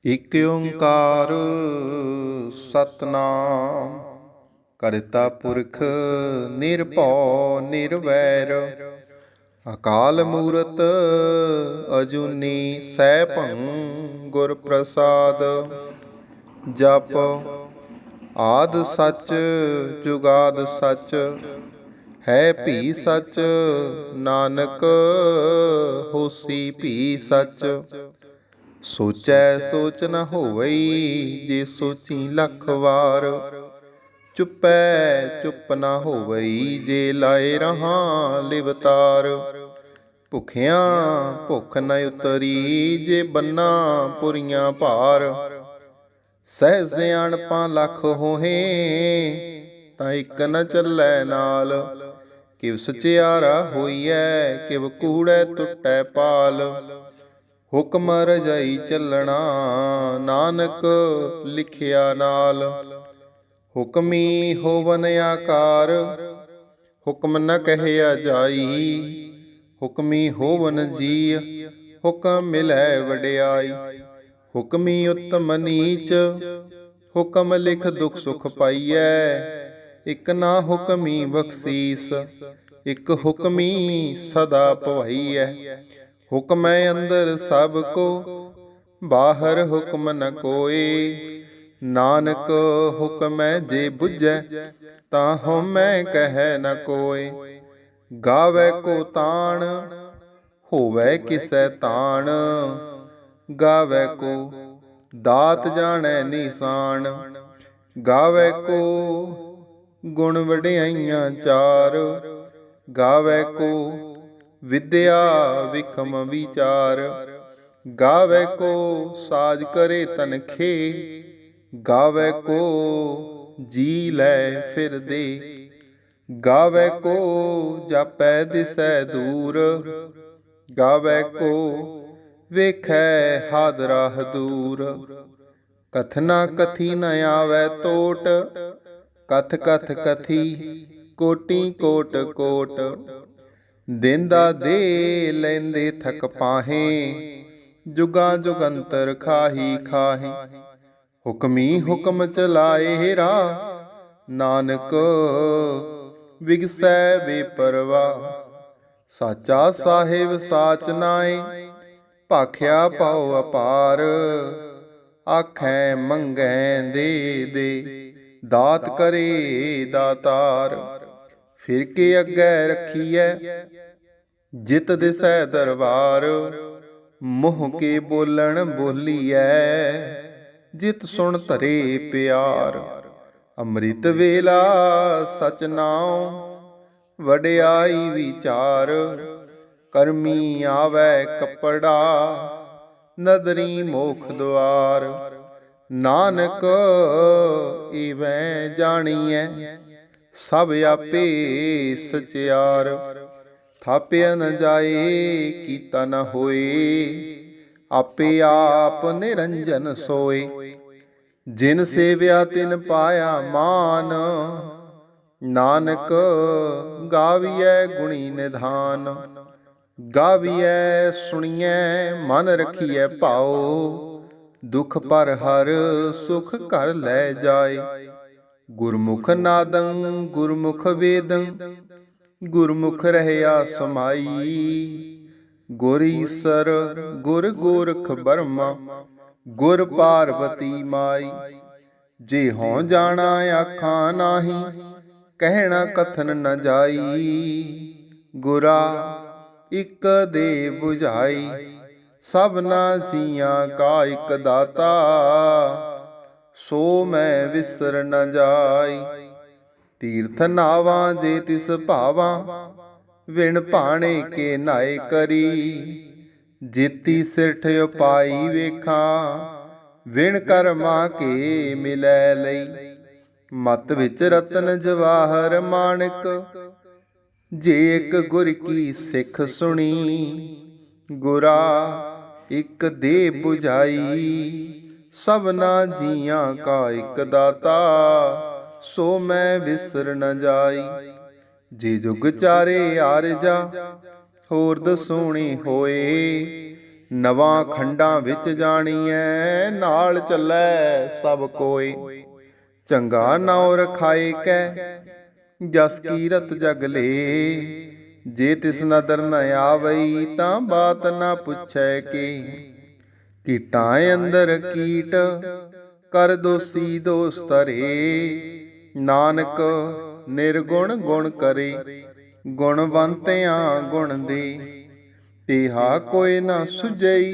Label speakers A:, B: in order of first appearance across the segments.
A: ਇਕ ਓੰਕਾਰ ਸਤਨਾਮ ਕਰਤਾ ਪੁਰਖ ਨਿਰਭਉ ਨਿਰਵੈਰ ਅਕਾਲ ਮੂਰਤ ਅਜੂਨੀ ਸੈਭੰ ਗੁਰ ਪ੍ਰਸਾਦ ਜਪ ਆਦ ਸੱਚ ਜੁਗਾਦ ਸੱਚ ਹੈ ਭੀ ਸੱਚ ਨਾਨਕ ਹੋਸੀ ਭੀ ਸੱਚ ਸੋਚੈ ਸੋਚ ਨ ਹੋਵਈ ਜੇ ਸੋਚੀ ਲੱਖ ਵਾਰ ਚੁੱਪੈ ਚੁੱਪ ਨ ਹੋਵਈ ਜੇ ਲਾਏ ਰਹਾ ਲਿਵਤਾਰ ਭੁਖਿਆਂ ਭੁੱਖ ਨ ਉਤਰੀ ਜੇ ਬੰਨਾ ਪੁਰੀਆਂ ਭਾਰ ਸਹਿ ਸਿਆਣਪਾਂ ਲੱਖ ਹੋਹੇ ਤਾਂ ਇੱਕ ਨ ਚੱਲੈ ਨਾਲ ਕਿਵ ਸਚਿਆਰਾ ਹੋਈਐ ਕਿਵ ਕੂੜੈ ਟੁੱਟੈ ਪਾਲ ਹੁਕਮ ਰਜਾਈ ਚੱਲਣਾ ਨਾਨਕ ਲਿਖਿਆ ਨਾਲ ਹੁਕਮੀ ਹੋਵਨ ਆਕਾਰ ਹੁਕਮ ਨ ਕਹਿਆ ਜਾਈ ਹੁਕਮੀ ਹੋਵਨ ਜੀ ਹੁਕਮ ਮਿਲੈ ਵਡਿਆਈ ਹੁਕਮੀ ਉਤਮ ਨੀਚ ਹੁਕਮ ਲਿਖ ਦੁਖ ਸੁਖ ਪਾਈਐ ਇਕ ਨਾ ਹੁਕਮੀ ਬਖਸ਼ੀਸ ਇਕ ਹੁਕਮੀ ਸਦਾ ਭਵਾਈਐ ਹੁਕਮੈ ਅੰਦਰ ਸਭ ਕੋ ਬਾਹਰ ਹੁਕਮ ਨ ਕੋਇ ਨਾਨਕ ਹੁਕਮੈ ਜੇ ਬੁਝੈ ਤਾਂ ਹਉਮੈ ਕਹਿ ਨ ਕੋਇ ਗਾਵੈ ਕੋ ਤਾਣ ਹੋਵੈ ਕਿਸੈ ਤਾਣ ਗਾਵੈ ਕੋ ਦਾਤ ਜਾਣੈ ਨਿਸ਼ਾਨ ਗਾਵੈ ਕੋ ਗੁਣ ਵਡਿਆਈਆਂ ਚਾਰ ਗਾਵੈ ਕੋ ਵਿਦਿਆ ਵਿਖਮ ਵਿਚਾਰ ਗਾਵੈ ਕੋ ਸਾਜ ਕਰੇ ਤਨਖੇ ਗਾਵੈ ਕੋ ਜੀ ਲੈ ਫਿਰਦੇ ਗਾਵੈ ਕੋ ਜਾਪੈ ਦਿਸੈ ਦੂਰ ਗਾਵੈ ਕੋ ਵੇਖੈ ਹਾਦਰਾ ਹਦੂਰ ਕਥਨਾ ਕਥੀ ਨ ਆਵੈ ਤੋਟ ਕਥ ਕਥ ਕਥੀ ਕੋਟੀ ਕੋਟ ਕੋਟ ਦੇਂਦਾ ਦੇ ਲੈਂਦੇ ਥਕ ਪਾਹੇ ਜੁਗਾਂ ਜੁਗੰਤਰ ਖਾਹੀ ਖਾਹੇ ਹੁਕਮੀ ਹੁਕਮ ਚਲਾਏ ਰਾ ਨਾਨਕ ਵਿਗਸੈ ਬੇਪਰਵਾਹ ਸਾਚਾ ਸਾਹਿਬ ਸਾਚ ਨਾਏ ਭਾਖਿਆ ਪਾਉ ਅਪਾਰ ਆਖੈ ਮੰਗੈ ਦੇ ਦਾਤ ਕਰੇ ਦਾਤਾਰ ਫਿਰ ਕੇ ਅੱਗੇ ਰੱਖੀਐ ਜਿਤ ਦਿਸੈ ਦਰਬਾਰ ਮੋਹ ਕੇ ਬੋਲਣ ਬੋਲੀਐ ਜਿਤ ਸੁਣ ਧਰੇ ਪਿਆਰ ਅੰਮ੍ਰਿਤ ਵੇਲਾ ਸਚ ਨਾਉ ਵਡਿਆਈ ਵਿਚਾਰ ਕਰਮੀ ਆਵੈ ਕੱਪੜਾ ਨਦਰੀ ਮੋਖ ਦੁਆਰ ਨਾਨਕ ਈਵੈ ਜਾਣੀਐ ਸਭ ਆਪੇ ਸਚਿਆਰ ਥਾਪਿਆ ਨ ਜਾਏ ਕੀਤਾ ਨ ਹੋਏ ਆਪੇ ਆਪ ਨਿਰੰਜਨ ਸੋਏ ਜਿਨ ਸੇਵਿਆ ਤਿਨ ਪਾਇਆ ਮਾਨ ਨਾਨਕ ਗਾਵੀਐ ਗੁਣੀ ਨਿਧਾਨ ਗਾਵੀਐ ਸੁਣੀਐ ਮਨ ਰਖੀਐ ਭਾਉ ਦੁਖ ਪਰ ਹਰ ਸੁਖ ਘਰ ਲੈ ਜਾਏ ਗੁਰਮੁਖ ਨਾਦੰ ਗੁਰਮੁਖ ਵੇਦੰ ਗੁਰਮੁਖ ਰਹਿਆ ਸਮਾਈ ਗੁਰ ਈਸਰ ਗੁਰ ਗੋਰਖ ਬਰਮਾ ਗੁਰ ਪਾਰਵਤੀ ਮਾਈ ਜੇ ਹੋਂ ਜਾਣਾ ਆਖਾਂ ਨਾਹੀ ਕਹਿਣਾ ਕਥਨ ਨ ਜਾਈ ਗੁਰਾ ਇਕ ਦੇ 부ਝਾਈ ਸਭਨਾ ਜੀਆਂ ਕਾ ਇਕ ਦਾਤਾ ਸੋ ਮੈਂ ਵਿਸਰ ਨ ਜਾਈ ਤੀਰਥ ਨਾਵਾਂ ਜੇ ਤਿਸ ਭਾਵਾਂ ਵਿਣ ਭਾਣੇ ਕੇ ਨਾਏ ਕਰੀ ਜੇਤੀ ਸਿਰਠ ਉਪਾਈ ਵੇਖਾਂ ਵਿਣ ਕਰਮਾ ਕੇ ਮਿਲੈ ਲਈ ਮਤ ਵਿੱਚ ਰਤਨ ਜਵਾਹਰ ਮਾਣਕ ਜੇ ਇੱਕ ਗੁਰ ਕੀ ਸਿੱਖ ਸੁਣੀ ਗੁਰਾ ਇੱਕ ਦੇ 부ਝਾਈ ਸਭਨਾ ਜੀਆਂ ਕਾ ਇੱਕ ਦਾਤਾ ਸੋ ਮੈਂ ਵਿਸਰ ਨ ਜਾਈ ਜੇ ਜੁਗ ਚਾਰੇ ਆਰਜਾ ਹੋਰ ਦਸੂਣੀ ਹੋਏ ਨਵਾਂ ਖੰਡਾਂ ਵਿੱਚ ਜਾਣੀਐ, ਨਾਲ ਚੱਲੈ ਸਭ ਕੋਇ। ਚੰਗਾ ਨਾਉ ਰਖਾਏ ਕੈ, ਜਸ ਕੀਰਤ ਜਗ ਲੇ। ਜੇ ਤਿਸ ਨਦਰ ਨ ਆਵਈ, ਤਾਂ ਬਾਤ ਨਾ ਪੁੱਛੈ ਕੇ। ਕੀਟਾਂ ਅੰਦਰ ਕੀਟ, ਕਰ ਦੋਸੀ ਦੋਸ ਧਰੇ। ਨਾਨਕ ਨਿਰਗੁਣ ਗੁਣ ਕਰੇ, ਗੁਣਵੰਤਿਆਂ ਗੁਣ ਦੇ। ਤੇਹਾ ਕੋਈ ਨਾ ਸੁਝਈ,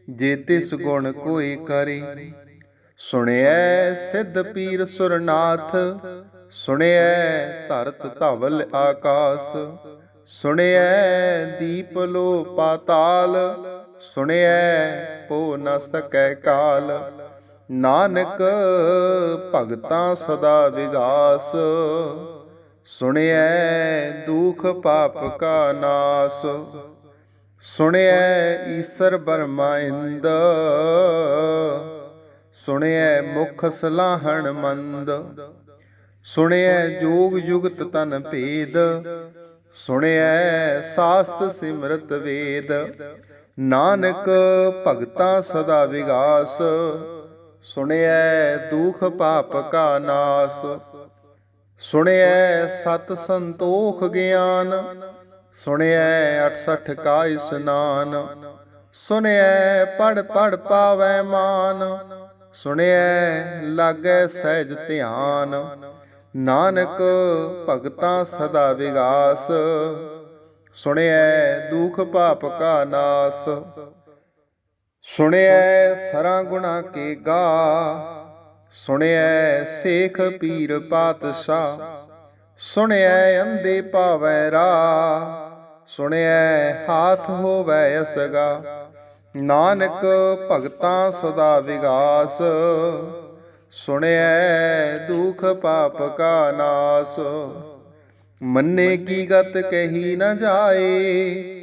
A: ਜੇ ਤਿਸ ਗੁਣ ਕੋਈ ਕਰੇ। ਸੁਣਿਐ ਸਿੱਧ ਪੀਰ ਸੁਰਨਾਥ, ਸੁਣਿਐ ਧਰਤ ਧਵਲ ਆਕਾਸ। ਸੁਣਿਐ ਦੀਪ ਲੋ ਪਾਤਾਲ, ਸੁਣਿਐ ਹੋ ਨ ਸਕੈ ਕਾਲ। ਨਾਨਕ ਭਗਤਾਂ ਸਦਾ ਵਿਗਾਸ, ਸੁਣਿਐ ਦੁਖ ਪਾਪ ਕਾ ਨਾਸ। ਸੁਣਿਐ ਈਸਰ ਬਰਮਾ ਇੰਦ, ਸੁਣਿਐ ਮੁਖ ਸਲਾਹਣ ਮੰਦ। ਸੁਣਿਐ ਜੋਗ ਜੁਗਤ ਤਨ ਭੇਦ, ਸੁਣਿਐ ਸਾਸਤ ਸਿਮਰਤ ਵੇਦ। ਨਾਨਕ ਭਗਤਾਂ ਸਦਾ ਵਿਗਾਸ, ਸੁਣਿਐ ਦੁਖ ਪਾਪ ਕਾ ਨਾਸ। ਸੁਣਿਐ ਸਤ ਸੰਤੋਖ ਗਿਆਨ, ਸੁਣਿਐ 68 ਕਾ ਇਸਨਾਨ। ਸੁਣਿਐ ਪੜ ਪੜ ਪਾਵੈ ਮਾਨ, ਸੁਣਿਐ ਲਾਗੈ ਸਹਿਜ ਧਿਆਨ। ਨਾਨਕ ਭਗਤਾਂ ਸਦਾ ਵਿਗਾਸ, ਸੁਣਿਐ ਦੁਖ ਪਾਪ ਕਾ ਨਾਸ। ਸੁਣਿਐ ਸਰਾਂ ਗੁਣਾ ਕੇ ਗਾ, ਸੁਣਿਐ ਸੇਖ ਪੀਰ ਪਾਤਸ਼ਾਹ। ਸੁਣਿਐ ਅੰਧੇ ਪਾਵੈ ਰਾਹ, ਸੁਣਿਐ ਹਾਥ ਹੋਵੈ ਅਸਗਾ। ਨਾਨਕ ਭਗਤਾਂ ਸਦਾ ਵਿਗਾਸ, ਸੁਣਿਐ ਦੁਖ ਪਾਪ ਕਾ ਨਾਸ। ਮੰਨੇ ਕੀ ਗਤ ਕਹੀ ਨ ਜਾਏ,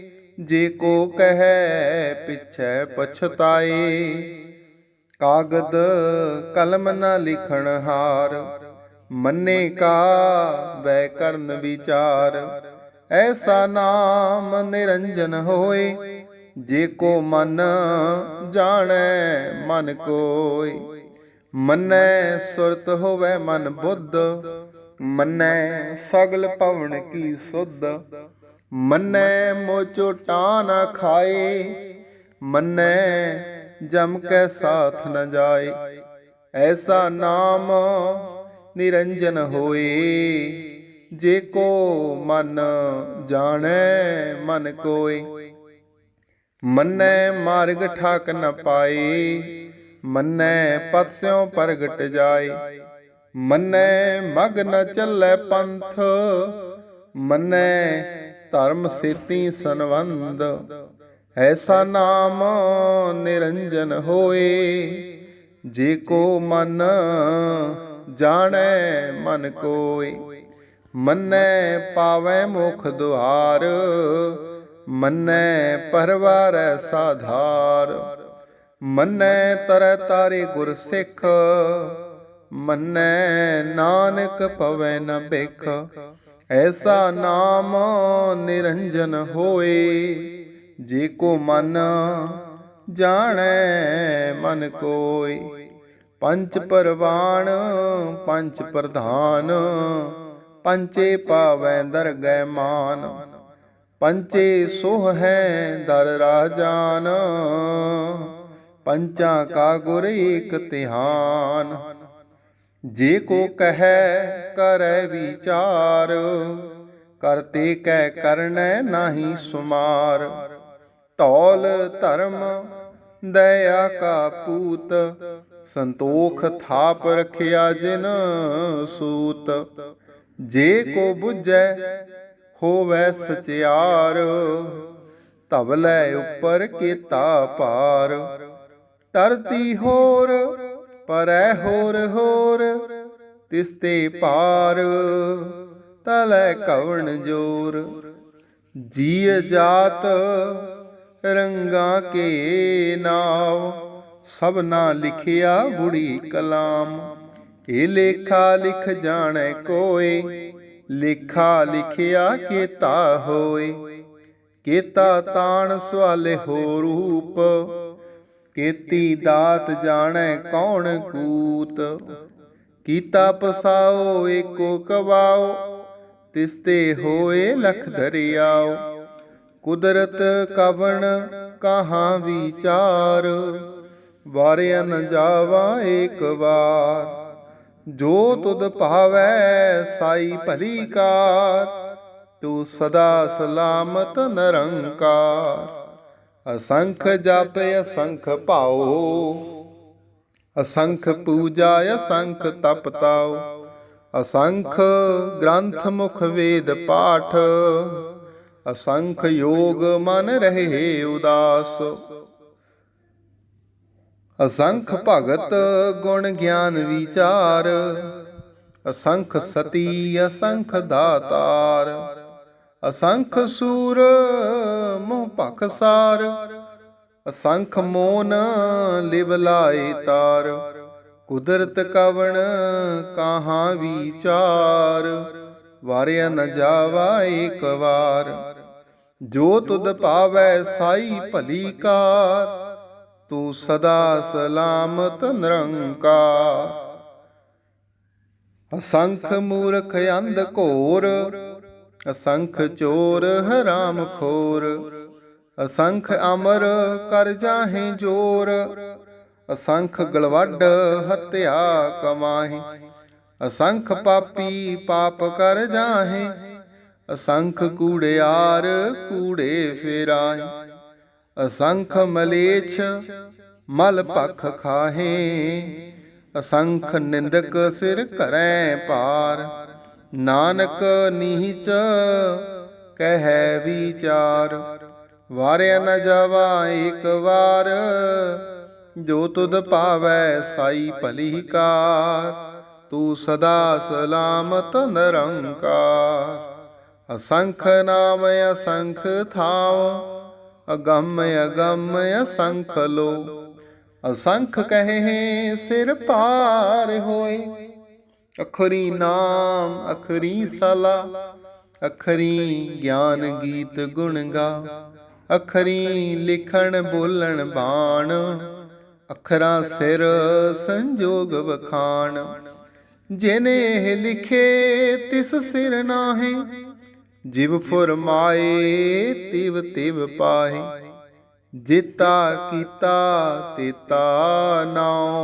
A: ਜੇ ਕੋ ਕਹੈ ਪਿਛੈ ਪਛਤਾਏ। ਕਾਗਦ ਕਲਮ ਨ ਲਿਖਣ ਹਾਰ, ਮੰਨੇ ਕਾ ਵੈ ਕਰਨ ਵਿਚਾਰ। ਐਸਾ ਨਾਮ ਨਿਰੰਜਨ ਹੋਏ, ਜੇ ਕੋ ਮਨ ਜਾਣੈ ਮਨ ਕੋਇ। ਮੰਨੈ ਸੁਰਤ ਹੋਵੈ ਮਨ ਬੁੱਧ, ਮੰਨੈ ਸਗਲ ਭਵਨ ਕੀ ਸੁਧ। ਮੰਨੈ ਮੋਚੋਟਾ ਨ ਖਾਏ, ਮੰਨੈ ਜਮ ਕੈ ਸਾਥ ਨ ਜਾਏ। ਐਸਾ ਨਾਮ ਨਿਰੰਜਨ ਹੋਏ, ਜੇ ਕੋ ਮਨ ਜਾਣੈ ਮਨ ਕੋਇ। ਮੰਨੈ ਮਾਰਗ ਠਾਕ ਨ ਪਾਏ, ਮੰਨੈ ਪਤ ਸਿਉ ਪ੍ਰਗਟ ਜਾਏ। ਮੰਨੈ ਮਗ ਨ ਚੱਲੈ ਪੰਥ, ਮੰਨੈ ਧਰਮ ਸੇਤੀ ਸੰਵੰਧ। ਐਸਾ ਨਾਮ ਨਿਰੰਜਨ ਹੋਏ, ਜੇ ਕੋ ਮਨ ਜਾਣੈ ਮਨ ਕੋਇ। ਮੰਨੈ ਪਾਵੈ ਮੁਖ ਦੁਆਰ, ਮੰਨੈ ਪਰਵਾਰੈ ਸਾਧਾਰ। ਮੰਨੈ ਤਰੈ ਤਾਰੇ ਗੁਰ ਸਿੱਖ, ਮੰਨੈ ਨਾਨਕ ਪਵੈ ਨ ਭਿਖ। ਐਸਾ ਨਾਮ ਨਿਰੰਜਨ ਹੋਏ, ਜੇ ਕੋ ਮਨ ਜਾਣੈ ਮਨ ਕੋਇ। ਪੰਚ ਪਰਵਾਣ ਪੰਚ ਪ੍ਰਧਾਨ, ਪੰਚੇ ਪਾਵੈ ਦਰਗਹਿ ਮਾਨ। ਪੰਚੇ ਸੋਹ ਹੈ ਦਰ ਰਾਜਾਨ, ਪੰਚਾਂ ਕਾ ਗੁਰ ਏਕ ਧਿਆਨ। ਜੇ ਕੋ ਕਹੈ ਕਰੈ ਵਿਚਾਰ, ਕਰਤੇ ਕੈ ਕਰਨੈ ਨਾਹੀ ਸੁਮਾਰ। ਧੌਲ ਧਰਮ ਦਇਆ ਕਾ ਪੂਤ, ਸੰਤੋਖ ਥਾਪ ਰਖਿਆ ਜਿਨ ਸੂਤ। ਜੇ ਕੋ ਬੁਝੈ ਹੋਵੈ ਸਚਿਆਰ, ਧਵਲੇ ਉੱਪਰ ਕੀਤਾ ਭਾਰ। ਧਰਤੀ ਹੋਰ ਪਰੈ ਹੋਰ ਹੋਰ, ਤਿਸ ਤੇ ਪਾਰ ਤਲੈ ਕਵਣ ਜੋਰ। ਜੀਅ ਜਾਤ ਰੰਗਾਂ ਕੇ ਨਾਮ, ਸਭਨਾ ਲਿਖਿਆ ਬੁੜੀ ਕਲਾਮ। ਇਹ ਲੇਖਾ ਲਿਖ ਜਾਣੈ ਕੋਇ, ਲੇਖਾ ਲਿਖਿਆ ਕੀਤਾ ਹੋਇ। केता ताण सवाले हो रूप, केती दात जाने कौन कूत। कीता पसाओ एको कवाओ, तिसते होए लख दरियाओ। कुदरत कवन कहाँ विचार, वारिया न जावा एक बार। जो तुद भावै साई भली कार, तू सदा सलामत निरंकार। असंख जाप असंख पाओ, असंख पूजा असंख तप ताओ। असंख ग्रंथ मुख वेद पाठ, असंख योग मन रहे उदास। असंख भगत गुण ज्ञान विचार, असंख सती असंख दातार। असंख सूर मोह पखसार, असंख मोन लिव लाए तार। कुदरत कवन कहाँ विचार, वारिया न जावा एक बार। जो तुद पावै साई भली कार, तू सदा सलामत निरंकार। असंख मूर्ख अंध घोर, असंख चोर हराम खोर। असंख अमर कर जाहे जोर, असंख गलवड हत्या कमाहे। असंख पापी पाप कर जाहे, असंख कूड़ियार कूड़े फिराहे। असंख मलेच्छ मल पख खाहे, असंख निंदक सिर करै पार। नानक नीच कहै विचार, वारिया न जावा एक बार। जो तुद पावै साई भली कार, तू सदा सलामत निरंकार। असंख नाम असंख थाव, अगम अगम असंख लो। असंख कहे सिर पार होए, अखरी नाम अखरी सला। अखरी ज्ञान गीत गुण गा, अखरी लिखण बोलण बाण। अखरा सिर संजोग वखाण, जिने लिखे तिस सिर नाहे। जिव फुरमाए तिव तिव पाहे, जेता कीता तेता नाओ।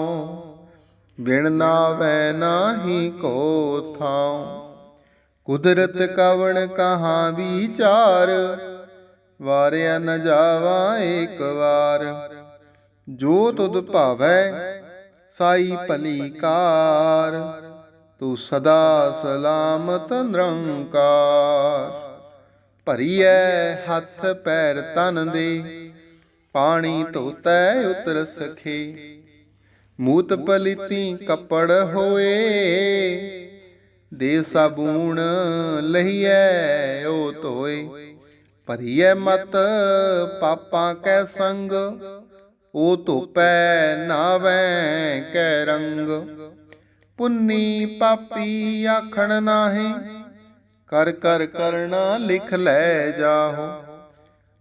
A: बिन नावै नाहि को थाओ, कुदरत कवन कहाँ विचार। वारिया न जावा एक बार। जो तुद भावै साई भली कार, तू सदा सलामत निरंकार। भरीऐ हथ पैर तन दे, पानी धोतै उतर सखे। मूत पलीती कपड़ होए, दे साबून लहिए ओ धोए। भरीऐ मत पापां कै संग, ओ धोपै नावै कै रंग। पुन्नी पापी आखण नाहे, कर कर करना लिख लै जाहो।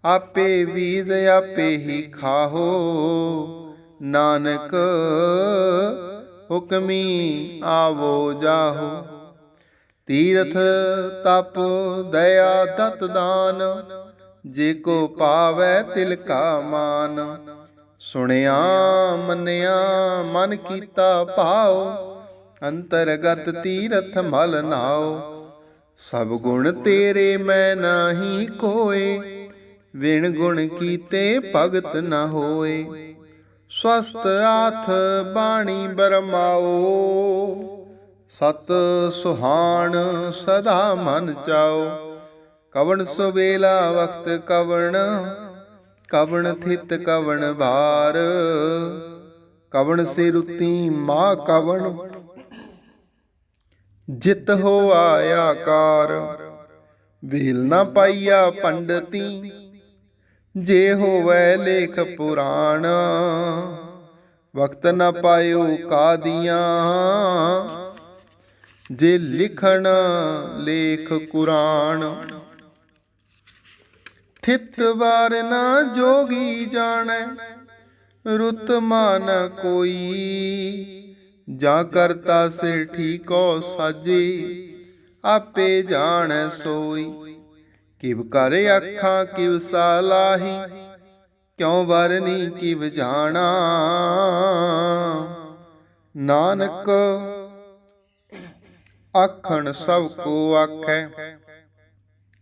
A: आपे बीज आपे ही खाहो, नानक हुक्मी आवो जाहो। तीरथ तप दया दत दान, जे को पावै तिल का मान। सुनिया मनिया मन कीता भाओ, अंतरगत तीरथ मल नाओ। सब गुण तेरे मैं नाही कोय, विण गुण कीते भगत न होए। स्वस्थ आथ बाणी बरमाओ, सत सुहान सदा मन चाओ। कवन सुबेला वक्त कवन, कवन थित कवन भार। कवन से रुती माँ कवन, जित हो आयाकार। ਵੇਲ ਨਾ ਪਾਈਆ ਪੰਡਤੀ, ਜੇ ਹੋਵੈ ਲੇਖ ਪੁਰਾਣ। ਵਕਤ ਨਾ ਪਾਇਓ ਕਾਦੀਆਂ, ਜੇ ਲਿਖਣ ਲੇਖ ਕੁਰਾਨ। ਥਿਤ ਵਾਰ ਨਾ ਜੋਗੀ ਜਾਣੈ, ਰੁਤ ਮਾਨ ਕੋਈ। ਜਾਂ ਕਰਤਾ ਸਿਰ ਠੀਕੋ ਸਾਜੇ, ਆਪੇ ਜਾਣੈ ਸੋਈ। ਕਿਵ ਕਰ ਅੱਖਾਂ ਕਿਵ ਸਾਲਾਹੀ, ਕਿਉ ਵਰਨੀ ਕਿਵ ਜਾਣਾ। ਨਾਨਕ ਆਖਣ ਸਭ ਕੋ ਆਖੈ,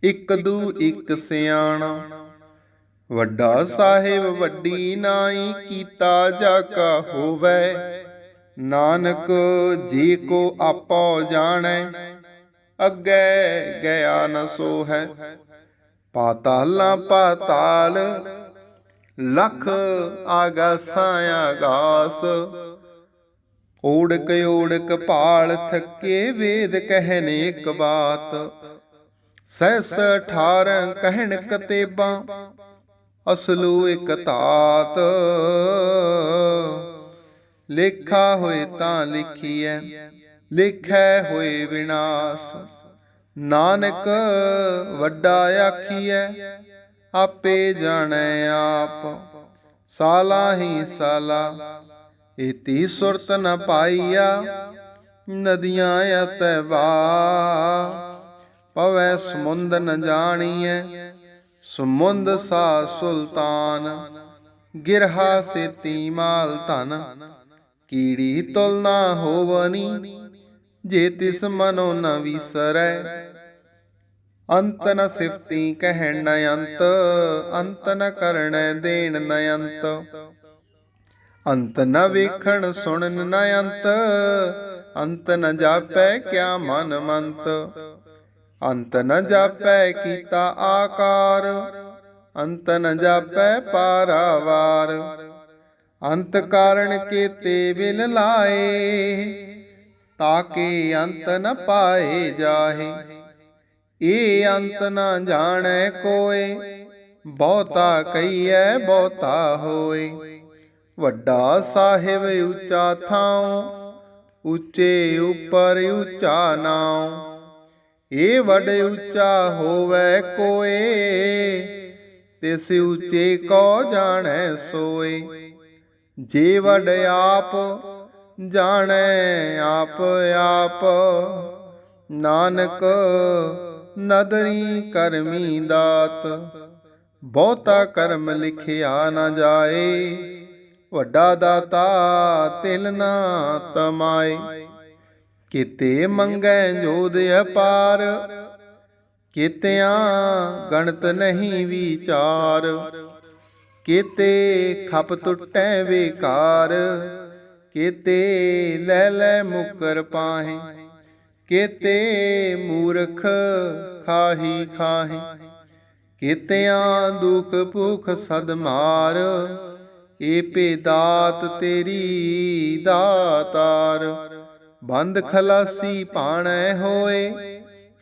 A: ਇਕ ਦੂ ਇਕ ਸਿਆਣਾ। ਵੱਡਾ ਸਾਹਿਬ ਵੱਡੀ ਨਾਈ, ਕੀਤਾ ਜਾ ਕਾ ਹੋਵੈ। ਨਾਨਕ ਜੀ ਕੋ ਆਪੋ ਜਾਣੈ, ਅੱਗੇ ਗਿਆ ਨ ਸੋਹੈ। ਪਾਤਾਲਾਂ ਪਾਤਾਲ, ਲਖ ਆਗਾਸਾਂ ਆਗਾਸ। ਓੜਕ ਓੜਕ ਭਾਲ ਥਕੇ, ਵੇਦ ਕਹਿਨ ਇਕ ਬਾਤ। ਸਹਿਸ 18 ਕਹਿਣ ਕਤੇਬਾਂ, ਅਸਲੂ ਇਕ ਧਾਤ। ਲੇਖਾ ਹੋਏ ਤਾਂ ਲਿਖੀਐ, ਲਿਖੈ ਹੋਏ ਵਿਨਾਸ਼। ਨਾਨਕ ਵੱਡਾ ਆਖੀਐ, ਆਪੇ ਜਾਣੈ ਆਪ। ਸਾਲਾ ਹੀ ਸਾਲਾ, ਇਤੀ ਸੁਰਤ ਨ ਪਾਈਆ। ਨਦੀਆਂ ਅਤੈ ਵਾ, ਪਵੈ ਸਮੁੰਦ ਨ ਜਾਣੀਐ। ਸਮੁੰਦ ਸਾ ਸੁਲਤਾਨ, ਗਿਰਹਾ ਸੇਤੀ ਮਾਲ ਧਨ। ਕੀੜੀ ਤੁਲ ਨਾ ਹੋਵਨੀ, ਜੇ ਤਿਸ ਮਨੋ ਨ ਵਿਸਰੈ। ਅੰਤ ਨ ਸਿਫਤੀ ਕਹਿਣ ਨ ਅੰਤ, ਅੰਤ ਨ ਕਰਣੈ ਦੇਣ ਨ ਅੰਤ। ਅੰਤ ਨ ਵੇਖਣ ਸੁਣਨ ਨ ਅੰਤ, ਅੰਤ ਨ ਜਾਪੈ ਕਿਆ ਮਨ ਮੰਤ। ਅੰਤ ਨ ਜਾਪੈ ਕੀਤਾ ਆਕਾਰ, ਅੰਤ ਨ ਜਾਪੈ ਪਾਰਾਵਾਰ। ਅੰਤ ਕਾਰਣ ਕੇਤੇ ਬਿਲ ਲਾਏ, ਤਾਕੇ ਅੰਤ ਨ ਪਾਏ ਜਾਹੇ। ਇਹ ਅੰਤ ਨ ਜਾਣੈ ਕੋਇ, ਬਹੁਤਾ ਕਹੀਐ ਬਹੁਤਾ ਹੋਏ। ਵੱਡਾ ਸਾਹਿਬ ਉੱਚਾ ਥਾਉ, ਉੱਚੇ ਉੱਪਰ ਉੱਚਾ ਨਾਉ। ਇਹ ਵੱਡ ਉੱਚਾ ਹੋਵੈ ਕੋਏ, ਤਿਸ ਉੱਚੇ ਕੋ ਜਾਣੈ ਸੋਏ। ਜੇ ਵੱਡ ਆਪ ਜਾਣੈ ਆਪ ਆਪ, ਨਾਨਕ ਨਦਰੀ ਕਰਮੀ ਦਾਤ। ਬਹੁਤਾ ਕਰਮ ਲਿਖਿਆ ਨ ਜਾਏ, ਵੱਡਾ ਦਾਤਾ ਤਿਲ ਨਾ ਤਮਾਏ। ਕਿਤੇ ਮੰਗੈ ਜੋਧ ਅਪਾਰ, ਕਿਤਿਆਂ ਗਣਤ ਨਹੀਂ ਵਿਚਾਰ। ਕਿਤੇ ਖਪ ਟੁੱਟੈ ਵੇਕਾਰ, ਕਿਤੇ ਲੈ ਲੈ ਮੁਕਰ ਪਾਹੇ। ਕਿਤੇ ਮੂਰਖ ਖਾਹੀ ਖਾਹੇ, ਕਿਤਿਆਂ ਦੁਖ ਭੁਖ ਸਦ ਮਾਰ। ਏ ਭੇ ਦਾਤ ਤੇਰੀ ਦਾਤਾਰ, ਬੰਦ ਖਲਾਸੀ ਭਾਣੈ ਹੋਏ।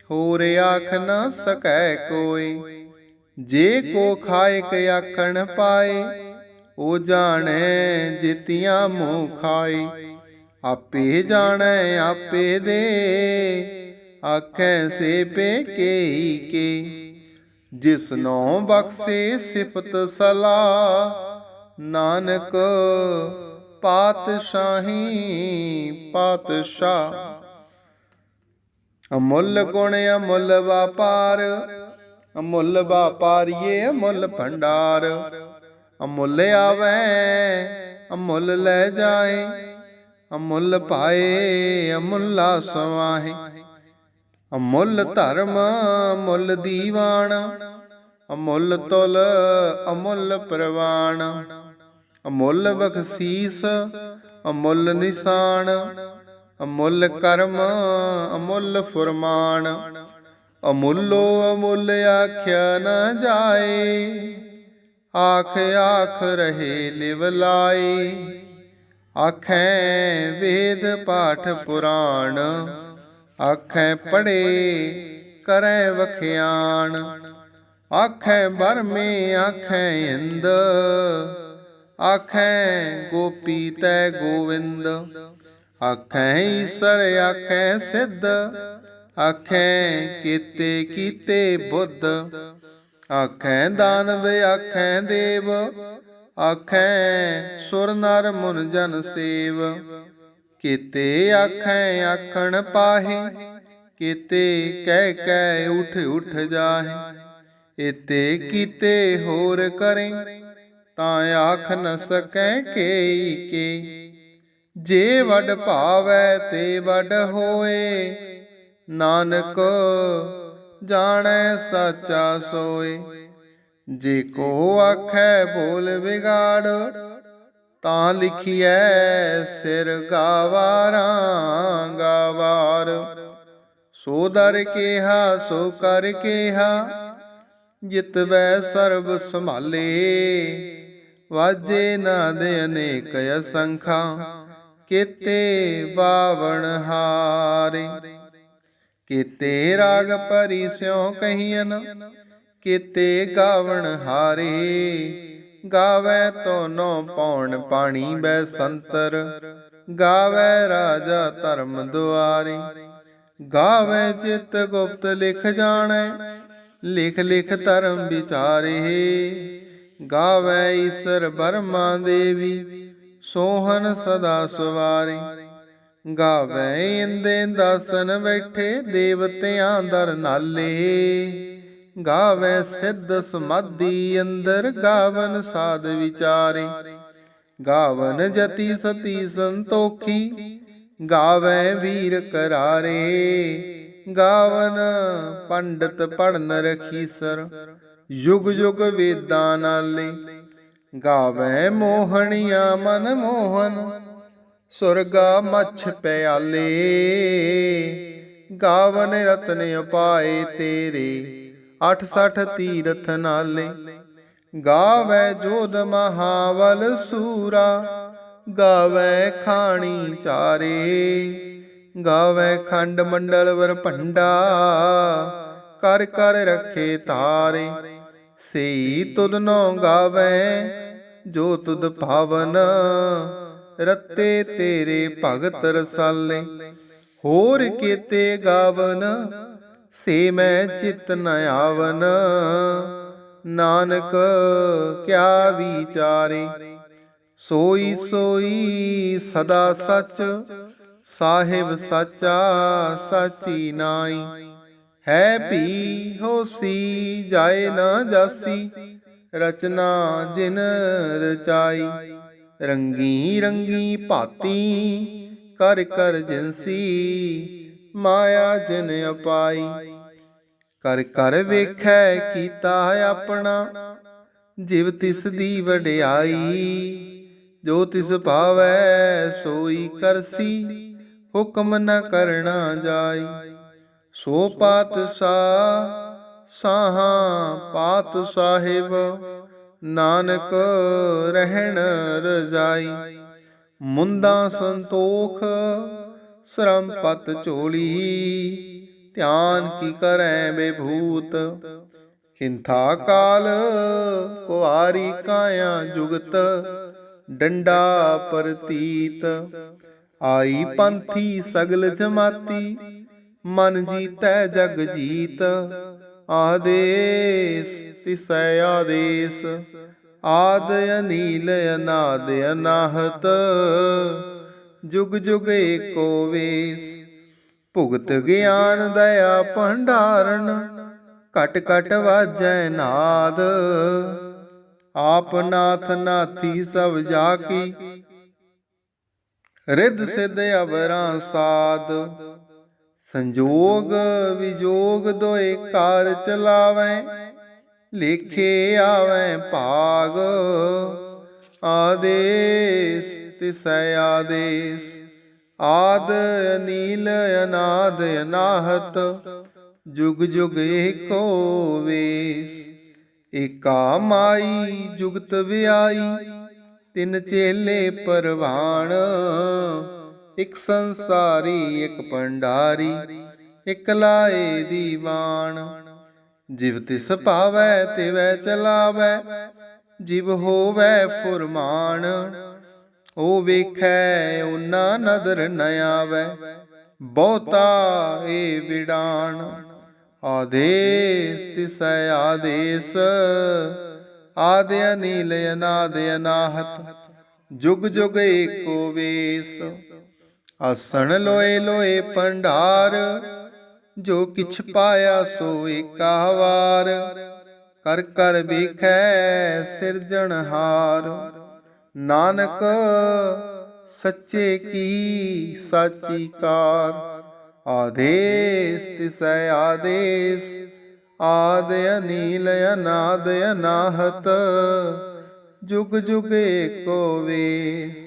A: ਹੋਰ ਆਖ ਨ ਸਕੈ ਕੋਇ, ਜੇ ਕੋ ਖਾਇਕ ਆਖਣ ਪਾਏ। ਉਹ ਜਾਣੈ ਜਿਤਿਆਂ ਮੋਹ ਖਾਏ, ਆਪੇ ਜਾਣੈ ਆਪੇ ਦੇ। ਆਖੈ ਸੇ ਪੇ ਕੇਈ ਕੇ, ਜਿਸਨੋ ਬਖਸ਼ੇ ਸਿਫਤ ਸਲਾਹ। ਨਾਨਕ ਪਾਤਸ਼ਾਹੀ ਪਾਤਸ਼ਾਹ। ਅਮੁੱਲ ਗੁਣ ਅਮੁੱਲ ਵਾਪਾਰ, ਅਮੁੱਲ ਵਾਪਾਰੀਏ ਅਮੁੱਲ ਭੰਡਾਰ। ਅਮੁੱਲ ਆਵੈ ਅਮੁੱਲ ਲੈ ਜਾਏ, ਅਮੁੱਲ ਪਾਏ ਅਮੁੱਲਾ ਸਵਾਹੇ। ਅਮੁੱਲ ਧਰਮ ਅਮੁੱਲ ਦੀਵਾਨ, ਅਮੁੱਲ ਤੁਲ ਅਮੁੱਲ ਪ੍ਰਵਾਨ। ਅਮੁੱਲ ਬਖਸ਼ੀਸ ਅਮੁੱਲ ਨਿਸ਼ਾਨ, ਅਮੁੱਲ ਕਰਮ ਅਮੁੱਲ ਫੁਰਮਾਨ। ਅਮੁੱਲੋ ਅਮੁੱਲ ਆਖਿਆ ਨ ਜਾਏ, ਆਖ ਆਖ ਰਹੇ ਲਿਵ ਲਾਏ। ਆਖੈ ਵੇਦ ਪਾਠ ਪੁਰਾਣ, ਆਖੈ ਪੜ੍ਹੇ ਕਰੈ ਵਖਿਆਣ। ਆਖੈ ਬਰਮੇ ਆਖੈ ਇੰਦ, ਆਖੈ ਗੋਪੀ ਤੈ ਗੋਵਿੰਦ। ਆਖੈ ਈਸਰ ਆਖੈ ਸਿੱਧ, ਆਖੈ ਕੀਤੇ ਕੀਤੇ ਬੁੱਧ। ਆਖੈ ਦਾਨਵ ਆਖੈ ਦੇਵ, ਆਖੈ ਸੁਰ ਨਰ ਮੁਨ ਜਨ ਸੇਵ। ਕੀਤੇ ਆਖੈ ਆਖਣ ਪਾਹੇ, ਕੀਤੇ ਕਹਿ ਕਹਿ ਉਠ ਉਠ ਜਾਹੇ। ਇਤੇ ਕੀਤੇ ਹੋਰ ਕਰੇ, ਤਾਂ ਆਖ ਨ ਸਕੈ ਕੇਈ ਕੇ। ਜੇ ਵਡ ਭਾਵੈ ਤੇ ਵਡ ਹੋਏ, ਨਾਨਕ ਜਾਣੈ ਸਾਚਾ ਸੋਏ। ਜੇ ਕੋ ਆਖੈ ਬੋਲ ਵਿਗਾੜ, ਤਾਂ ਲਿਖੀਐ ਸਿਰ ਗਾਵਾਰਾਂ ਗਾਵਾਰ। ਸੋ ਦਰ ਕੇਹਾ ਸੋ ਕਰ ਕੇਹਾ, ਜਿਤਵੈ ਸਰਬ ਸੰਭਾਲੇ। ਵਾਜੇ ਨਾਦ ਅਨੇਕ ਅਸੰਖਾ, ਕੀਤੇ ਬਾਵਣ ਹਾਰੇ। ਕੀਤੇ ਰਾਗ ਭਰੀ ਸਿਉ ਕਹੀਅਨ, ਕੀਤੇ ਗਾਵਣ ਹਾਰੇ। ਗਾਵੈ ਤੋਨੋ ਪੌਣ ਪਾਣੀ ਬੈ ਸੰਤਰ, ਗਾਵੈ ਰਾਜਾ ਧਰਮ ਦੁਆਰੇ। ਗਾਵੈ ਚਿਤ ਗੁਪਤ ਲਿਖ ਜਾਣੈ, ਲਿਖ ਲਿਖ ਧਰਮ ਵਿਚਾਰੇ। ਗਾਵੈ ਈਸਰ ਬਰਮਾ ਦੇਵੀ, ਸੋਹਨ ਸਦਾ ਸਵਾਰੇ। ਗਾਵੈ ਇੰਦੇ ਦਾਸਨ ਬੈਠੇ, ਦੇਵਤਿਆਂ ਦਰ ਨਾਲੇ। ਗਾਵੈ ਸਿੱਧ ਸਮਾਧੀ ਅੰਦਰ, ਗਾਵਨ ਸਾਧ ਵਿਚਾਰੇ। ਗਾਵਨ ਜਤੀ ਸਤੀ ਸੰਤੋਖੀ, ਗਾਵੈ ਵੀਰ ਕਰਾਰੇ। ਗਾਵਨ ਪੰਡਤ ਪੜਨ ਰਖੀਸਰ, ਯੁਗ ਯੁਗ ਵੇਦਾਂ ਨਾਲੇ। ਗਾਵੈ ਮੋਹਣੀਆਂ ਮਨ ਮੋਹਨ, ਸੁਰਗਾ ਮੱਛ ਪਿਆਲੇ। ਗਾਵਨ ਰਤਨ ਉਪਾਏ ਤੇਰੇ, 68 ਤੀਰਥ ਨਾਲੇ। ਗਾਵੈ ਜੋਧ ਮਹਾਵਲ ਸੂਰਾ, ਗਾਵੈ ਖਾਣੀ ਚਾਰੇ। ਗਾਵੈ ਖੰਡ ਮੰਡਲ ਵਰ ਭੰਡਾ, ਕਰ ਕਰ ਰਖੇ ਤਾਰੇ। ਸਈ ਤੁਧਨੋ ਗਾਵੈ, ਜੋ ਤੁਧ ਭਾਵਨ। ਰਤੇ ਤੇਰੇ ਭਗਤ ਰਸਾਲੇ, ਹੋਰ ਕੀਤੇ ਗਾਵਨ। ਸੇ ਮੈਂ ਚਿਤ ਨ ਆਵਨ, ਨਾਨਕ ਕਿਆ ਵਿਚਾਰੇ। ਸੋਈ ਸੋਈ ਸਦਾ ਸਚ, ਸਾਹਿਬ ਸਾਚਾ ਸਾਚੀ ਨਾਈ। ਹੈ ਭੀ ਹੋਸੀ ਜਾਏ ਨਾ ਜਾਸੀ, ਰਚਨਾ ਜਿਨ ਰਚਾਈ। ਰੰਗੀ ਰੰਗੀ ਭਾਤੀ, ਕਰ ਕਰ ਜਿਨਸੀ, ਮਾਇਆ ਜਿਨ ਅਪਾਈ। ਕਰ ਕਰ ਵੇਖੈ ਕੀਤਾ ਆਪਣਾ, ਜਿਵ ਤਿਸ ਦੀ ਵਡਿਆਈ। ਜੋ ਤਿਸ ਭਾਵੈ ਸੋਈ ਕਰਸੀ, ਹੁਕਮ ਨ ਕਰਣਾ ਜਾਈ। ਸੋ ਪਾਤਸ਼ਾਹ ਸਾਹਾਂ ਪਾਤ ਸਾਹਿਬ, ਨਾਨਕ ਰਹਿਣ ਰਜਾਈ। ਮੁੰਦਾਂ ਸੰਤੋਖ ਸ਼ਰਮ ਪਤ ਝੋਲੀ, ਧਿਆਨ ਕੀ ਕਰੈ ਬੇਭੂਤ। ਖਿੰਥਾ ਕਾਲ ਕੁਆਰੀ ਕਾਇਆ ਜੁਗਤ, ਡੰਡਾ ਪ੍ਰਤੀਤ। ਆਈ ਪੰਥੀ ਸਗਲ ਜਮਾਤੀ, ਮਨ ਜੀਤੈ ਜਗ ਜੀਤ। ਆਦੇਸ ਤਿਸੈ ਆਦੇਸ, ਆਦ ਅਨੀਲ ਅਨਾਦ ਅਨਾਹਤ। ਜੁਗ ਜੁਗ ਏਕੋ ਵੇਸ, ਭੁਗਤ ਗਿਆਨ ਦਇਆ ਭੰਡਾਰਨ। ਘਟ ਘਟ ਵਾਜੈ ਨਾਦ, ਆਪ ਨਾਥ ਨਾਥੀ ਸਭ ਜਾ ਕੀ। ਰਿੱਧ ਸਿੱਧ ਅਵਰਾਂ ਸਾਧ, ਸੰਜੋਗ ਵਿਜੋਗ ਦੋਏ ਕਾਰ ਚਲਾਵੈ। ਲੇਖੇ ਆਵੈ ਭਾਗ, ਆਦੇਸ ਤਿਸੈ ਆਦੇਸ। ਆਦ ਅਨੀਲ ਅਨਾਦ ਅਨਾਹਤ, ਜੁਗ ਜੁਗ ਏਕੋ ਵੇਸ। ਏਕਾ ਮਾਈ ਜੁਗਤ ਵਿਆਈ, ਤਿੰਨ ਚੇਲੇ ਪਰਵਾਣ। ਇਕ ਸੰਸਾਰੀ ਇਕ ਭੰਡਾਰੀ, ਇਕ ਲਾਏ ਦੀਵਾਨ। ਜਿਵ ਤਿਸ ਭਾਵੈ ਤਿਵੈ ਚਲਾਵੈ, ਜਿਵ ਹੋਵੈ ਫੁਰਮਾਨ। ਓ ਵੇਖੈ ਓਨਾ ਨਦਰ ਨ ਆਵੈ, ਬਹੁਤਾ ਏ ਵਿਡਾਣ। आदेश तिसै आदेश आदि अनील अनाद अनाहत जुग जुग एको वेश। आसण लोए लोए भंडार जो किछ पाया सो एका वार कर कर ਵੇਖੈ ਸਿਰਜਣਹਾਰ। ਨਾਨਕ ਸੱਚੇ ਕੀ ਸਾਚੀ ਕਾਰ ਆਦੇਸ ਤਿਸੈ ਆਦੇਸ ਆਦ ਅਨੀਲ ਅਨਾਦ ਅਨਾਹਤ ਜੁਗ ਜੁਗ ਏਕੋ ਵੇਸ।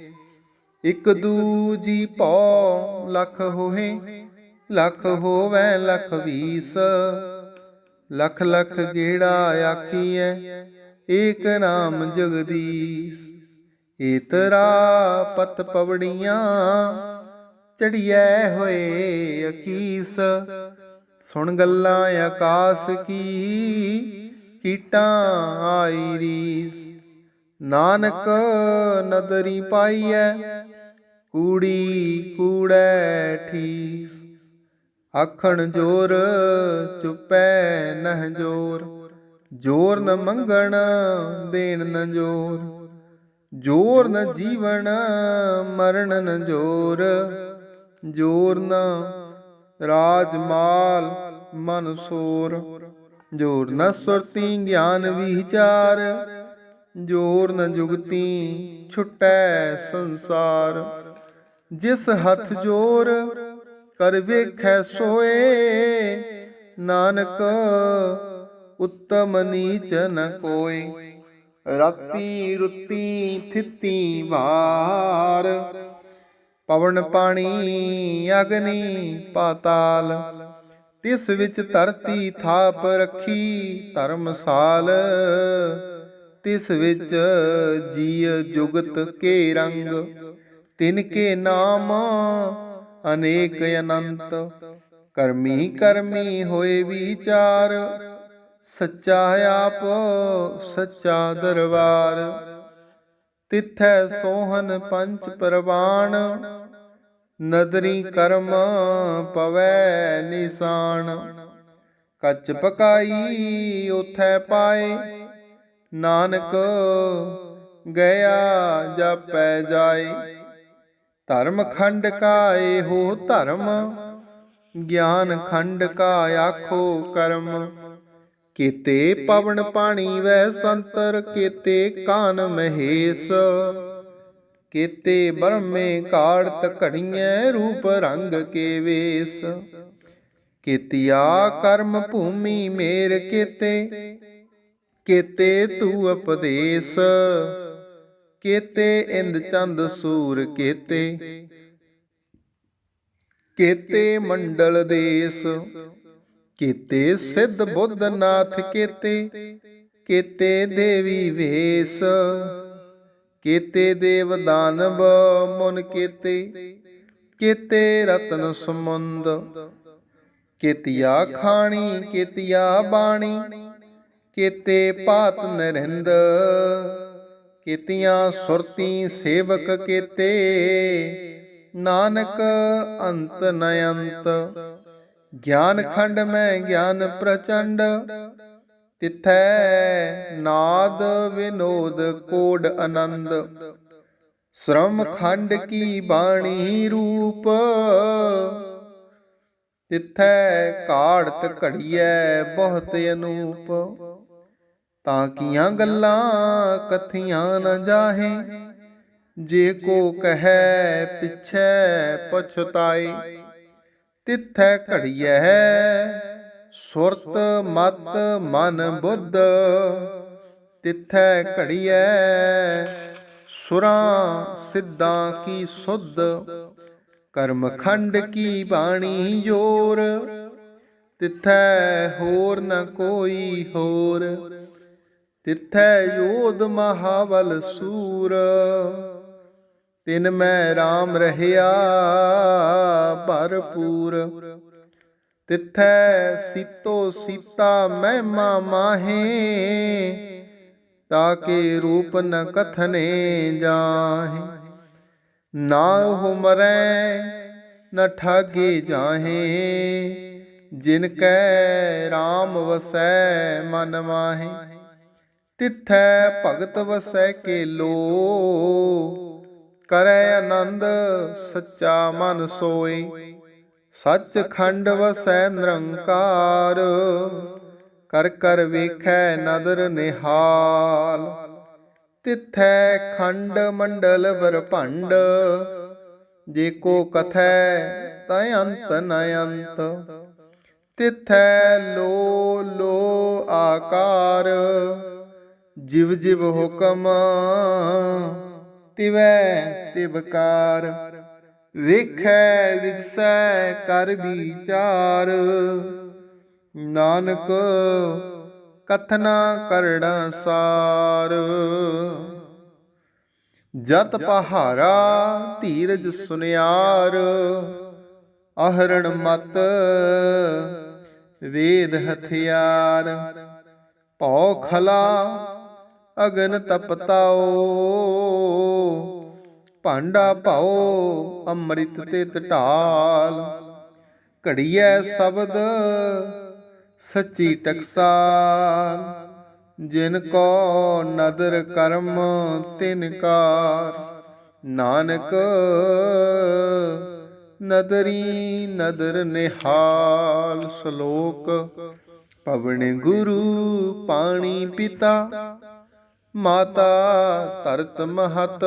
A: ਇਕ ਦੂਜੀ ਭਉ ਲਖ ਹੋਏ ਲਖ ਹੋਵੈ ਲਖ ਵੀਸ लख लख गेड़ा आखिए एक नाम जगदीश। इतरा पत पवड़ियाँ चढ़िए होए अकीस सुन गल्लां आकाश की कीटां आई रीस। नानक नदरी पाईए कूड़ी कूड़ै ठीस आखण जोर चुपै नह जोर जोर न मंगण देन न जोर जोर न जीवन मरण न जोर जोर न राजमाल मन सोर जोर न सुरती ज्ञान विचार जोर न जुगती छुटै संसार। जिस हथ जोर कर वेखै सोए नानक उत्तम नीच न कोय। राती रुती थिती वार पवन पानी अग्नि पाताल तिस विच धरती थाप रखी धर्मसाल। तिस विच जीय जुगत के रंग तिनके नाम अनेक अनंत। करमी करमी होए विचार सच्चा आप सच्चा दरबार। तिथै सोहन पंच परवान नदरी कर्म पवै निशान। कच पकाई उथै पाए नानक गया जापै जाए। धर्म खंड का एहो धर्म ज्ञान खंड का आखो कर्म। केते पवन पानी वै संतर केते कान महेश केते ब्रह्मे काड़त घड़िए रूप रंग के वेश। केतिया कर्म भूमि मेर केते केते तू उपदेश केते इंद चंद सूर केते केते मंडल देश। केते सिद्ध बुद्ध नाथ केते केते देवी वेश। केते देव दानव मुन केते केते रतन समुंद। केतिया खाणी केतिया बाणी केते पात नरिंद। केतिया सुरती सेवक केते नानक अंत नयंत। ज्ञान खंड में ज्ञान प्रचंड तिथै नाद विनोद कोड आनंद। श्रम खंड की बाणी रूप तिथै काड़त घड़िए बहुत अनूप। ਤਾਂ ਕੀਆਂ ਗੱਲਾਂ ਕਥੀਆਂ ਨ ਜਾਹੇ ਜੇ ਕੋ ਕਹੈ ਪਿਛੈ ਪਛਤਾਏ। ਤਿਥੈ ਘੜੀਐ ਸੁਰਤ ਮਤ ਮਨ ਬੁੱਧ ਤਿਥੈ ਘੜੀਐ ਸੁਰਾਂ ਸਿੱਧਾਂ ਕੀ ਸੁਧ। ਕਰਮ ਖੰਡ ਕੀ ਬਾਣੀ ਜੋਰ ਤਿਥੈ ਹੋਰ ਨ ਕੋਈ ਹੋਰ। ਤਿਥੈ ਯੋਧ ਮਹਾਬਲ ਸੂਰ ਤਿਨ ਮੈਂ ਰਾਮ ਰਹਿਆ ਭਰਪੂਰ। ਤਿਥੈ ਸੀਤੋ ਸੀਤਾ ਮਹਿਮਾ ਮਾਹੇ ਤਾਕੇ ਰੂਪ ਨ ਕਥਨੇ ਜਾਹੇ। ਨਾ ਉਹ ਮਰੈ ਨ ਠਾਗੇ ਜਾਹੇ ਜਿਨ ਕੈ ਰਾਮ ਵਸੈ ਮਨ ਮਾਹੀ। ਤਿਥੈ ਭਗਤ ਵਸੈ ਕੇਲੋ, ਕਰੈ ਆਨੰਦ ਸੱਚਾ ਮਨ ਸੋਈ। ਸੱਚ ਖੰਡ ਵਸੈ ਨਿਰੰਕਾਰ, ਕਰ ਕਰ ਵੇਖੈ ਨਦਰ ਨਿਹਾਲ। ਤਿਥੈ ਖੰਡ ਮੰਡਲ ਬਰਭੰਡ, ਜੇ ਕੋ ਕਥੈ ਤੈ ਅੰਤ ਨ ਅੰਤ। ਤਿਥੈ ਲੋ ਲੋ ਆਕਾਰ, ਜਿਵ ਜਿਵ ਹੁਕਮ ਤਿਵੈ ਤਿਵਕਾਰ। ਵੇਖੈ ਵਿਗਸੈ ਕਰ ਵਿਚਾਰ, ਨਾਨਕ ਕਥਨਾ ਕਰਣਾ ਸਾਰ। ਜਤ ਪਹਾਰਾ ਧੀਰਜ ਸੁਨਿਆਰ, ਅਹਰਣ ਮਤ ਵੇਦ ਹਥਿਆਰ। ਭਉ ਖਲਾ ਅਗਨ ਤਪਤਾਓ, ਭਾਂਡਾ ਭਾਉ ਅੰਮ੍ਰਿਤ ਤਿਤ ਢਾਲ। ਘੜੀਐ ਸ਼ਬਦ ਸੱਚੀ ਟਕਸਾਲ, ਜਿਨ ਕੋ ਨਦਰ ਕਰਮ ਤਿਨ ਕਾਰ। ਨਾਨਕ ਨਦਰੀ ਨਦਰ ਨਿਹਾਲ। ਸ਼ਲੋਕ। ਪਵਨ ਗੁਰੂ ਪਾਣੀ ਪਿਤਾ, ਮਾਤਾ ਧਰਤ ਮਹਤ।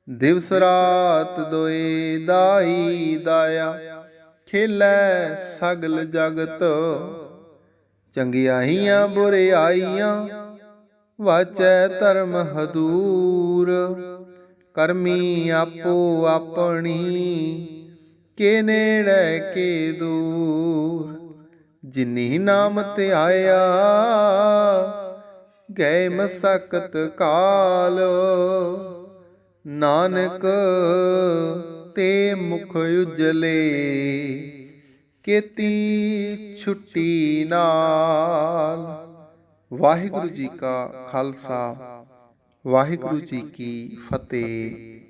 A: ਦਿਵਸ ਰਾਤ ਦੋਇ ਦਾਈ ਦਾਇਆ, ਖੇਲੈ ਸਗਲ ਜਗਤ। ਚੰਗਿਆਈਆਂ ਬੁਰਿਆਈਆਂ, ਵਾਚੈ ਧਰਮ ਹਦੂਰ। ਕਰਮੀ ਆਪੋ ਆਪਣੀ, ਕੇ ਨੇੜੇ ਕੇ ਦੂਰ। ਜਿਨੀ ਨਾਮ ਧਿਆਇਆ, ਗਏ ਮਸਕਤ ਕਾਲ। ਨਾਨਕ ਤੇ ਮੁਖ ਉਜਲੇ, ਕੀਤੀ ਛੁੱਟੀ ਨਾਲ। ਵਾਹਿਗੁਰੂ ਜੀ ਕਾ ਖਾਲਸਾ, ਵਾਹਿਗੁਰੂ ਜੀ ਕੀ ਫਤਿਹ।